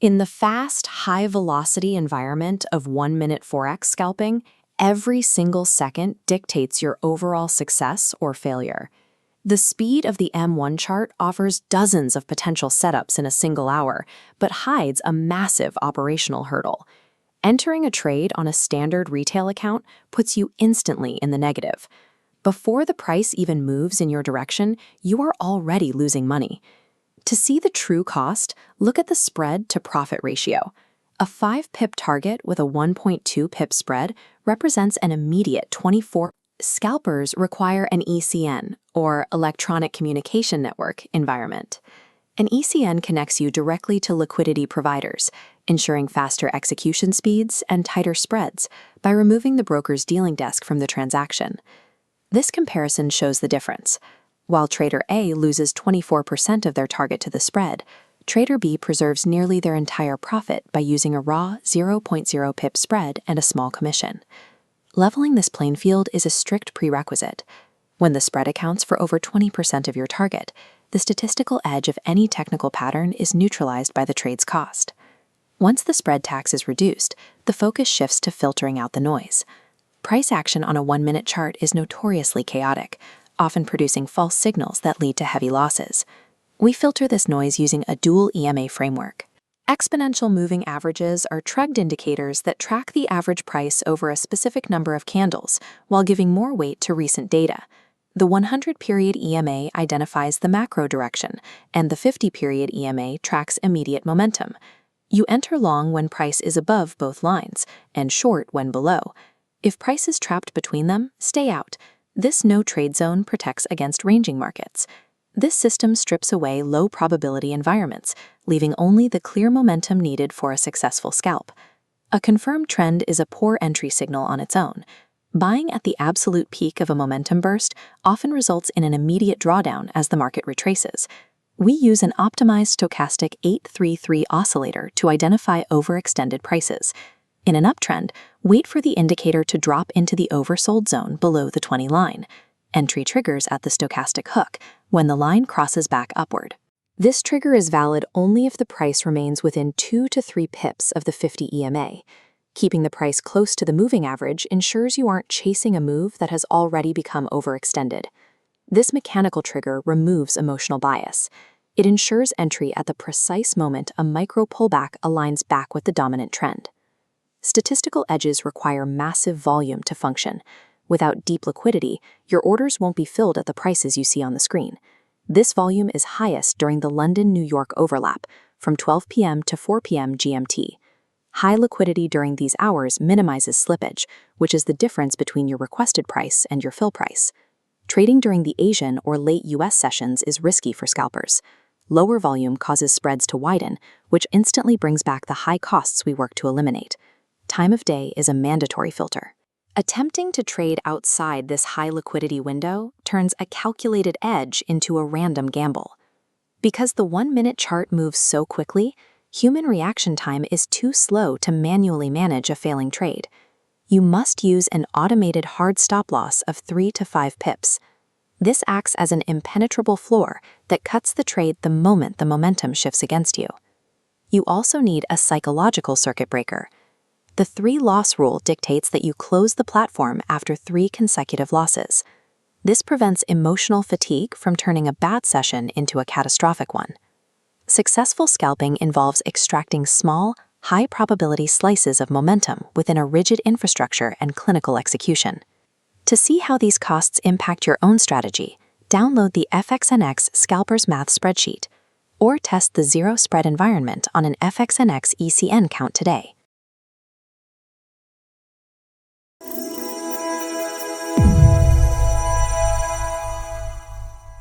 In the fast, high-velocity environment of one-minute Forex scalping, every single second dictates your overall success or failure. The speed of the M1 chart offers dozens of potential setups in a single hour, but hides a massive operational hurdle. Entering a trade on a standard retail account puts you instantly in the negative. Before the price even moves in your direction, you are already losing money. To see the true cost, look at the spread to profit ratio. A 5-pip target with a 1.2 pip spread represents an immediate 24. Scalpers require an ECN, or electronic communication network, environment. An ECN connects you directly to liquidity providers, ensuring faster execution speeds and tighter spreads by removing the broker's dealing desk from the transaction. This comparison shows the difference. While Trader A loses 24% of their target to the spread, Trader B preserves nearly their entire profit by using a raw 0.0 pip spread and a small commission. Leveling this playing field is a strict prerequisite. When the spread accounts for over 20% of your target, the statistical edge of any technical pattern is neutralized by the trade's cost. Once the spread tax is reduced, the focus shifts to filtering out the noise. Price action on a one-minute chart is notoriously chaotic, often producing false signals that lead to heavy losses. We filter this noise using a dual EMA framework. Exponential moving averages are trend indicators that track the average price over a specific number of candles while giving more weight to recent data. The 100-period EMA identifies the macro direction, and the 50-period EMA tracks immediate momentum. You enter long when price is above both lines, and short when below. If price is trapped between them, stay out. This no-trade zone protects against ranging markets. This system strips away low-probability environments, leaving only the clear momentum needed for a successful scalp. A confirmed trend is a poor entry signal on its own. Buying at the absolute peak of a momentum burst often results in an immediate drawdown as the market retraces. We use an optimized stochastic 833 oscillator to identify overextended prices. In an uptrend, wait for the indicator to drop into the oversold zone below the 20 line. Entry triggers at the stochastic hook when the line crosses back upward. This trigger is valid only if the price remains within 2 to 3 pips of the 50 EMA. Keeping the price close to the moving average ensures you aren't chasing a move that has already become overextended. This mechanical trigger removes emotional bias. It ensures entry at the precise moment a micro pullback aligns back with the dominant trend. Statistical edges require massive volume to function. Without deep liquidity, your orders won't be filled at the prices you see on the screen. This volume is highest during the London-New York overlap, from 12 p.m. to 4 p.m. GMT. High liquidity during these hours minimizes slippage, which is the difference between your requested price and your fill price. Trading during the Asian or late US sessions is risky for scalpers. Lower volume causes spreads to widen, which instantly brings back the high costs we work to eliminate. Time of day is a mandatory filter. Attempting to trade outside this high liquidity window turns a calculated edge into a random gamble. Because the one-minute chart moves so quickly, human reaction time is too slow to manually manage a failing trade. You must use an automated hard stop loss of 3 to 5 pips. This acts as an impenetrable floor that cuts the trade the moment the momentum shifts against you. You also need a psychological circuit breaker. The 3-loss rule dictates that you close the platform after 3 consecutive losses. This prevents emotional fatigue from turning a bad session into a catastrophic one. Successful scalping involves extracting small, high-probability slices of momentum within a rigid infrastructure and clinical execution. To see how these costs impact your own strategy, download the FXNX Scalpers Math spreadsheet, or test the zero-spread environment on an FXNX ECN count today.